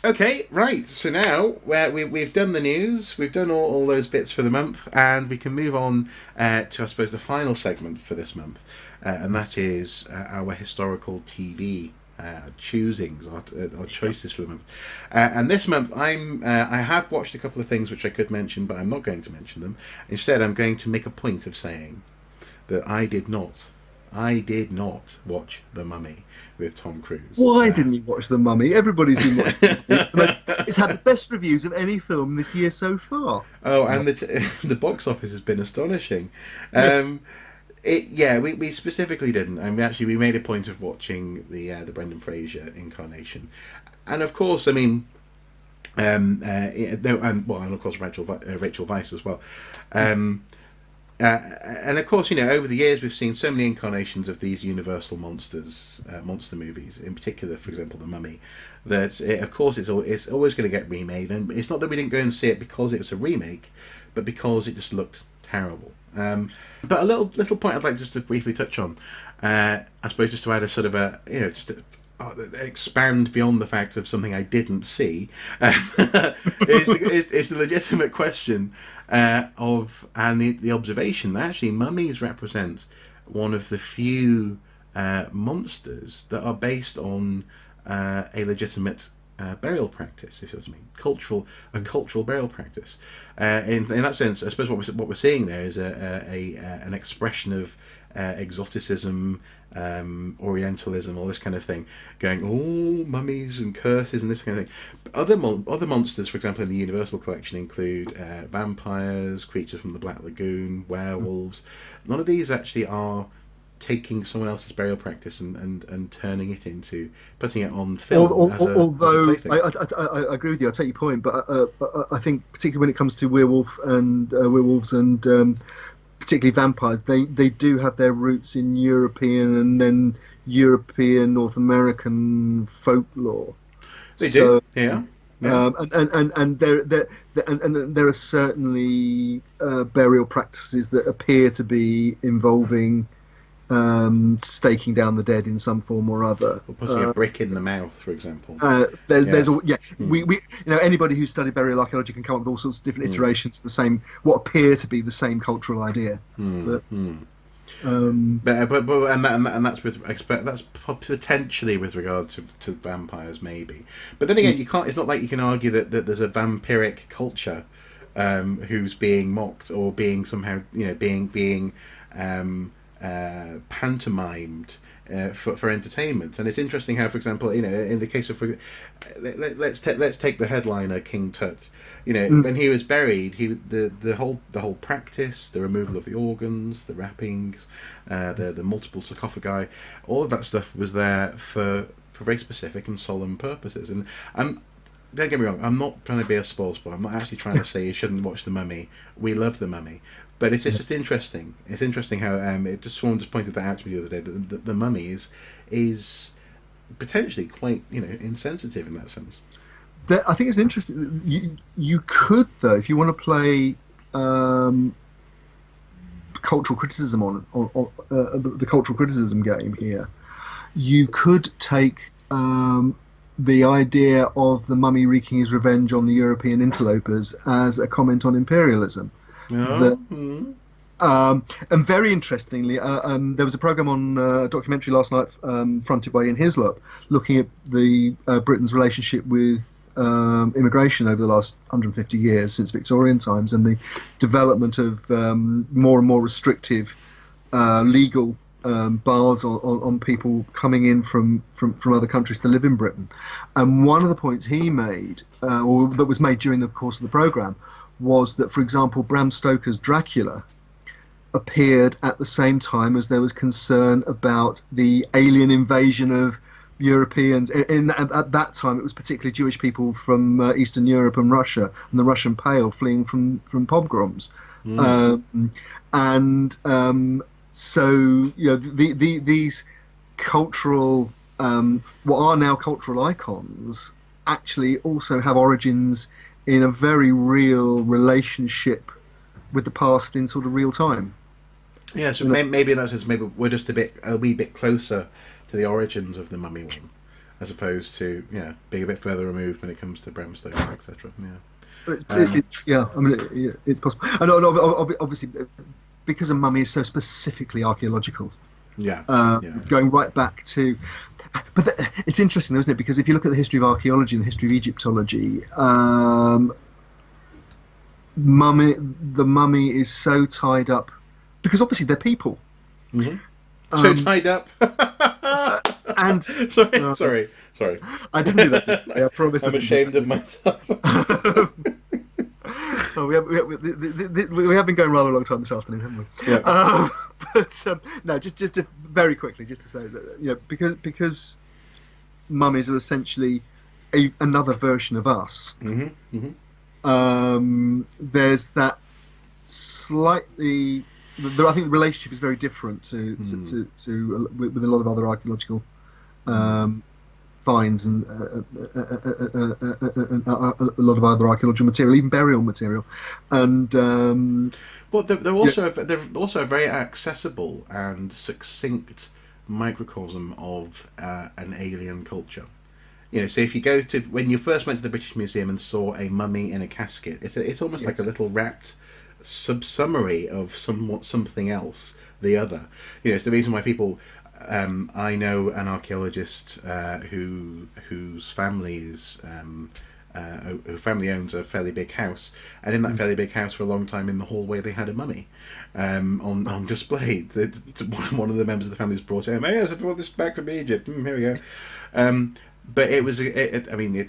Okay, right. So now we've done the news, we've done all those bits for the month, and we can move on to, I suppose, the final segment for this month, and that is our historical TV choosings, our choices for the month. And this month, I have watched a couple of things which I could mention, but I'm not going to mention them. Instead, I'm going to make a point of saying that I did not watch The Mummy with Tom Cruise. Why didn't you watch The Mummy? Everybody's been watching The Mummy. It's had the best reviews of any film this year so far. Oh, and the box office has been astonishing. Yes. We specifically didn't. I mean, actually, we made a point of watching the Brendan Fraser incarnation, and of course, I mean, and of course Rachel Weisz as well. And of course, over the years we've seen so many incarnations of these Universal monsters, monster movies, in particular, for example, The Mummy, that of course it's always going to get remade, and it's not that we didn't go and see it because it was a remake, but because it just looked terrible. But a little point I'd like just to briefly touch on, I suppose, just to add a sort of expand beyond the fact of something I didn't see, is the legitimate question the observation that actually mummies represent one of the few monsters that are based on a legitimate burial practice, if you know what I mean, cultural burial practice. In that sense, I suppose what we're seeing there is an expression of exoticism, Orientalism, all this kind of thing, going, oh, mummies and curses and this kind of thing. Other monsters, for example, in the Universal collection include vampires, creatures from the Black Lagoon, werewolves. None of these actually are taking someone else's burial practice and turning it into, putting it on film. Although I agree with you, I take your point, but I think particularly when it comes to werewolves and particularly vampires, they do have their roots in European and then European North American folklore. They do, yeah. And there are certainly burial practices that appear to be involving staking down the dead in some form or other, or putting a brick in the mouth, for example. We anybody who's studied burial archaeology can come up with all sorts of different iterations of the same, what appear to be the same cultural idea. But that's potentially with regard to vampires, maybe. But then again, you can't. It's not like you can argue that there's a vampiric culture who's being mocked or being somehow being pantomimed for entertainment. And it's interesting how, for example, in the case of let's take the headliner King Tut. When he was buried, the whole practice, the removal of the organs, the wrappings, the multiple sarcophagi, all of that stuff was there for very specific and solemn purposes. And don't get me wrong, I'm not trying to be a spoilsport. I'm not actually trying to say you shouldn't watch The Mummy. We love The Mummy. But it's just interesting. It's interesting how someone just pointed that out to me the other day. That the Mummy is potentially quite insensitive in that sense. I think it's interesting. You could, though, if you want to play cultural criticism on the cultural criticism game here, you could take the idea of the Mummy wreaking his revenge on the European interlopers as a comment on imperialism. And very interestingly, there was a program on a documentary last night fronted by Ian Hislop looking at Britain's relationship with immigration over the last 150 years since Victorian times, and the development of more and more restrictive legal bars on people coming in from other countries to live in Britain. And one of the points he made, or that was made during the course of the program, was that, for example, Bram Stoker's Dracula appeared at the same time as there was concern about the alien invasion of Europeans. At that time, it was particularly Jewish people from Eastern Europe and Russia, and the Russian Pale fleeing from pogroms. So these cultural, what are now cultural icons, actually also have origins in a very real relationship with the past in sort of real time. Yeah, so maybe in that sense, maybe we're just a wee bit closer to the origins of the Mummy one. as opposed to being a bit further removed when it comes to brimstone, etc. Yeah, I mean, it's possible. And obviously, because a mummy is so specifically archaeological, Yeah, yeah. going right back to. But it's interesting, though, isn't it? Because if you look at the history of archaeology and the history of Egyptology, the mummy is so tied up because obviously they're people. Mm-hmm. So tied up. And sorry. I didn't do that. I promise. I'm ashamed of myself. Oh, we have been going rather a long time this afternoon, haven't we? Yeah. No, just very quickly, just to say that because mummies are essentially another version of us. Mm-hmm. Mm-hmm. There's that slightly. I think the relationship is very different to with a lot of other archaeological finds and a lot of other archaeological material, even burial material, and they're also a very accessible and succinct microcosm of an alien culture. So if you go to when you first went to the British Museum and saw a mummy in a casket, it's almost like a little wrapped sub-summary of something else, the other. It's the reason why people. I know an archaeologist whose family is whose family owns a fairly big house, and in that fairly big house for a long time, in the hallway they had a mummy on display. One of the members of the family was brought in. Hey, I brought this back from Egypt. Here we go. But it was.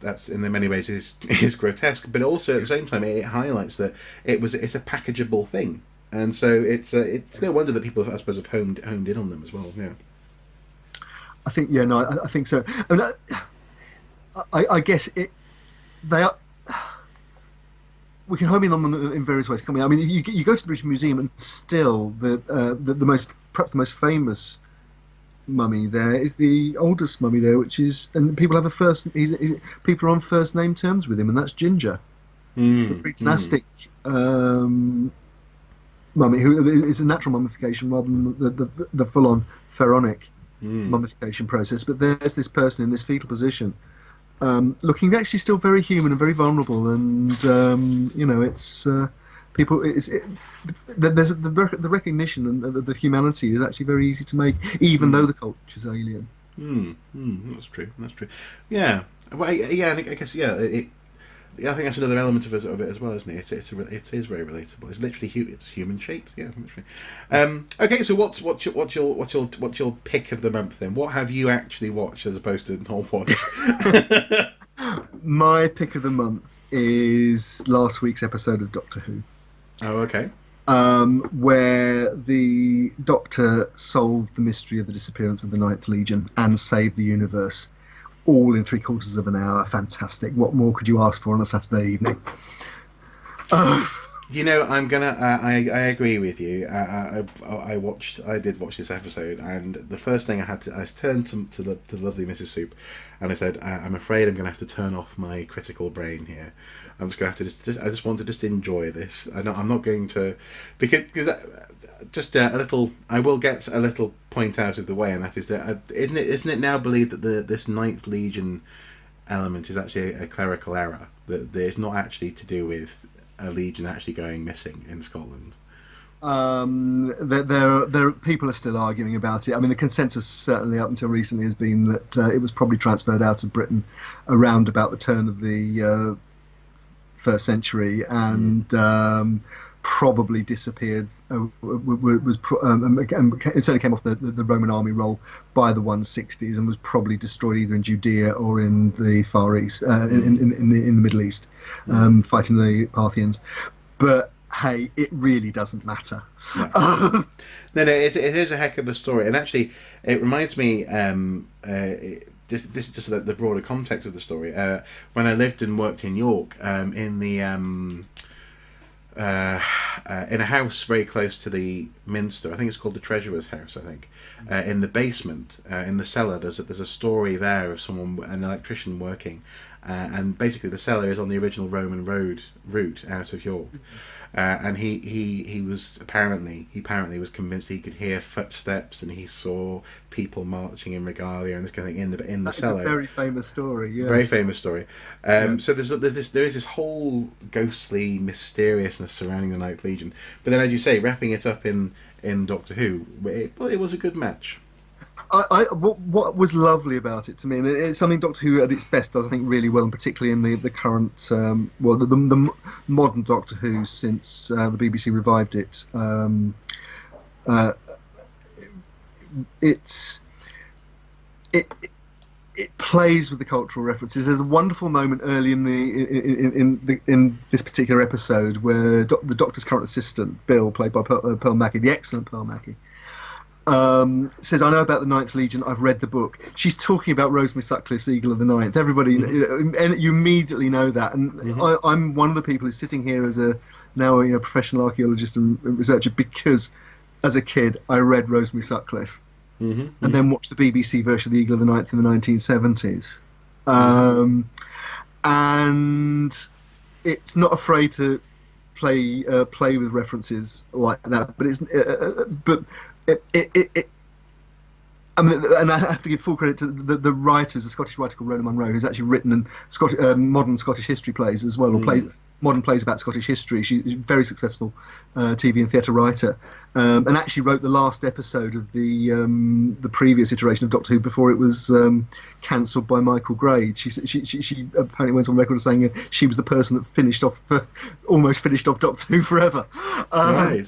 That's in many ways is grotesque, but also at the same time it highlights that it's a packageable thing, and so it's no wonder that people, I suppose, have honed in on them as well. Yeah. I think I think so. I mean, I guess they are. We can home in on them in various ways, can't we? I mean, you go to the British Museum and still perhaps the most famous mummy there is the oldest mummy there, and people have people are on first name terms with him, and that's Ginger, the pre-dynastic mummy, who is a natural mummification rather than the full-on pharaonic mummification process. But there's this person in this fetal position, looking actually still very human and very vulnerable, and it's people. There's the recognition and the humanity is actually very easy to make, even though the culture's alien. That's true. Yeah. Well, I guess I think that's another element of it as well, isn't it? It is very relatable. It's literally it's human shaped. Yeah, literally. Okay, so what's your pick of the month then? What have you actually watched as opposed to not watched? My pick of the month is last week's episode of Doctor Who. Oh, okay. Where the Doctor solved the mystery of the disappearance of the Ninth Legion and saved the universe, all in 3/4 of an hour. Fantastic. What more could you ask for on a Saturday evening? I'm gonna. I agree with you. I did watch this episode, and the first thing I turned to the lovely Mrs. Soup, and I said, I'm afraid I'm gonna have to turn off my critical brain here. I'm just gonna have to I just want to just enjoy this. I'm not going to because just a little. I will get a little point out of the way, and that is that isn't it now believed that this Ninth Legion element is actually a clerical error, that it's not actually to do with a legion actually going missing in Scotland. There people are still arguing about it. I mean, the consensus certainly up until recently has been that it was probably transferred out of Britain around about the turn of the first century, and probably disappeared. It certainly came off the Roman army roll by the 160s, and was probably destroyed either in Judea or in the Far East, in the Middle East, fighting the Parthians. But hey, it really doesn't matter. No, it is a heck of a story, and actually, it reminds me. This is just the broader context of the story. When I lived and worked in York, in a house very close to the Minster, I think it's called the Treasurer's House. I think in the basement, in the cellar, there's a story there of an electrician working, and basically the cellar is on the original Roman route out of York. and he was apparently was convinced he could hear footsteps and he saw people marching in regalia and this kind of thing in the That is a cellar. very famous story. Yes. Very famous story. Yeah. So there is this whole ghostly mysteriousness surrounding the Ninth Legion. But then, as you say, wrapping it up in Doctor Who, it was a good match. What was lovely about it to me, and it's something Doctor Who at its best does, I think, really well, and particularly in the current, the modern Doctor Who since the BBC revived it. It plays with the cultural references. There's a wonderful moment early in this particular episode where the Doctor's current assistant, Bill, played by Pearl Mackie, the excellent Pearl Mackie, says, "I know about the Ninth Legion. I've read the book." She's talking about Rosemary Sutcliffe's Eagle of the Ninth. Everybody, and you immediately know that. And I'm one of the people who's sitting here as a professional archaeologist and researcher because, as a kid, I read Rosemary Sutcliffe. And then watched the BBC version of the Eagle of the Ninth in the 1970s. And it's not afraid to play with references like that, but I mean, and I have to give full credit to the writers, a Scottish writer called Rona Munro, who's actually written modern Scottish history plays as well, or modern plays about Scottish history. She's a very successful TV and theatre writer, and actually wrote the last episode of the previous iteration of Doctor Who before it was cancelled by Michael Grade. She apparently went on record as saying she was the person that almost finished off Doctor Who forever. Right.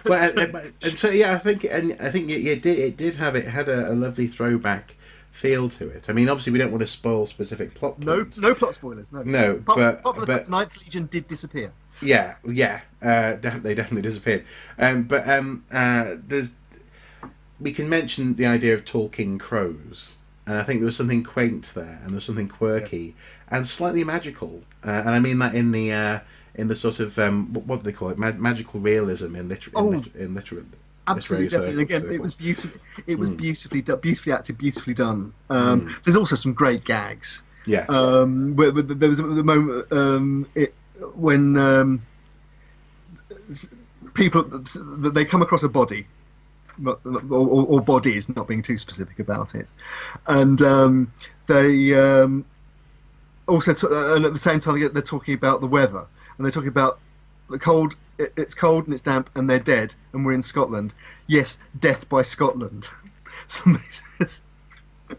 Well, and so yeah, I think it had a lovely throwback feel to it. I mean, obviously we don't want to spoil specific plot points. No plot spoilers. No. But the Ninth Legion did disappear. Yeah. They definitely disappeared. We can mention the idea of talking crows, and I think there was something quaint there, and there was something quirky and slightly magical. And I mean that in the sort of what do they call it? Magical realism in literature. Absolutely, definitely. And again, it was beautiful. It was beautifully acted, beautifully done. There's also some great gags. Yeah. Where there was the moment when people they come across a body, or bodies, not being too specific about it, and they also and at the same time they're talking about the weather, and they're talking about the cold. It's cold and it's damp and they're dead and we're in Scotland. Yes, death by Scotland. Somebody says.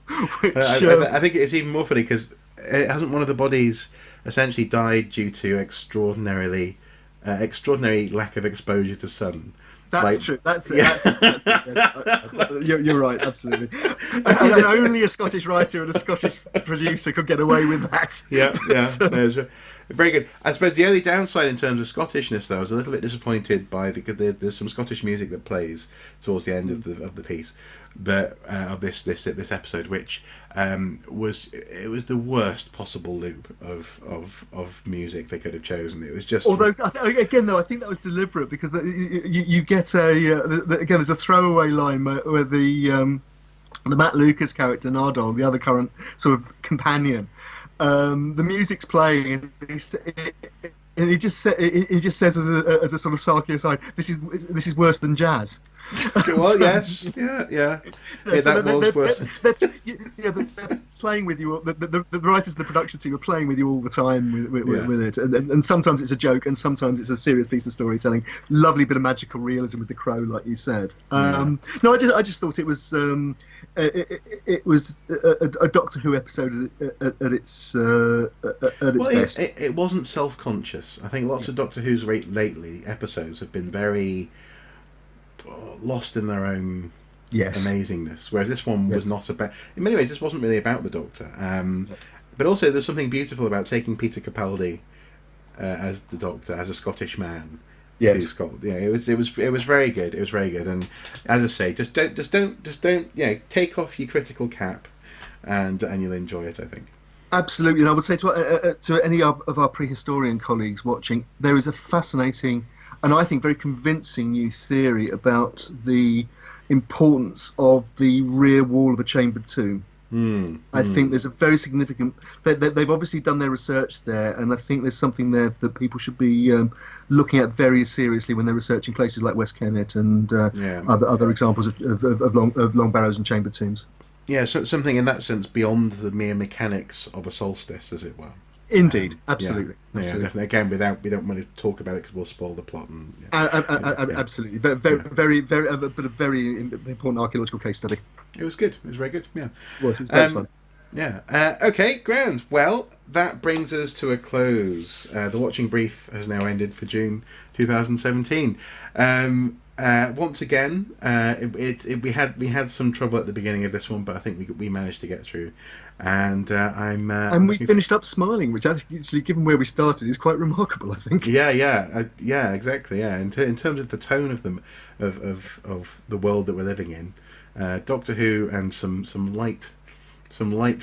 I think it's even more funny because hasn't one of the bodies essentially died due to extraordinary lack of exposure to sun? That's true. That's it. That's it. Yes. You're right. Absolutely. And only a Scottish writer and a Scottish producer could get away with that. Yeah. Very good. I suppose the only downside in terms of Scottishness, though, I was a little bit disappointed by there's some Scottish music that plays towards the end of the piece, but of this episode, which was the worst possible loop of music they could have chosen. It was just. Although again, though, I think that was deliberate because you get again, there's a throwaway line where the Matt Lucas character Nardole, the other current sort of companion. The music's playing, and he just says as a sort of sarky aside, this is worse than jazz. Well, yes, yeah. That was worse. They're playing with you. The writers, the production team are playing with you all the time with it, and sometimes it's a joke, and sometimes it's a serious piece of storytelling. Lovely bit of magical realism with the crow, like you said. No, I just thought it was. It was a Doctor Who episode at its best. It wasn't self-conscious. I think lots of Doctor Who's lately episodes have been very lost in their own amazingness, whereas this one was not about. In many ways, this wasn't really about the Doctor. But also, there's something beautiful about taking Peter Capaldi as the Doctor, as a Scottish man. Yes. It was very good. It was very good, and as I say, just don't take off your critical cap, and you'll enjoy it, I think. Absolutely, and I would say to any of our prehistorian colleagues watching, there is a fascinating and I think very convincing new theory about the importance of the rear wall of a chambered tomb. I think there's a very significant. They've obviously done their research there, and I think there's something there that people should be looking at very seriously when they're researching places like West Kennet and other examples of long barrows and chamber tombs. Yeah, so something in that sense beyond the mere mechanics of a solstice, as it were. Indeed, absolutely, yeah, absolutely. Definitely. Again, we don't want to talk about it because we'll spoil the plot. And, absolutely, very, but a very important archaeological case study. It was good. It was very good. Yeah, it was very fun. Yeah. Okay, grand. Well, that brings us to a close. The watching brief has now ended for June 2017. Once again, we had some trouble at the beginning of this one, but I think we managed to get through. And and we finished up smiling, which actually, given where we started, is quite remarkable. I think. Yeah, exactly. Yeah, in terms of the tone of them, of the world that we're living in, Doctor Who and some light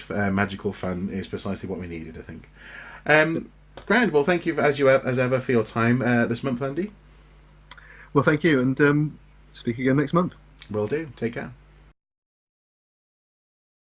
magical fun is precisely what we needed, I think. Grand. Well, thank you as ever for your time this month, Andy. Well, thank you, and speak again next month. Will do. Take care.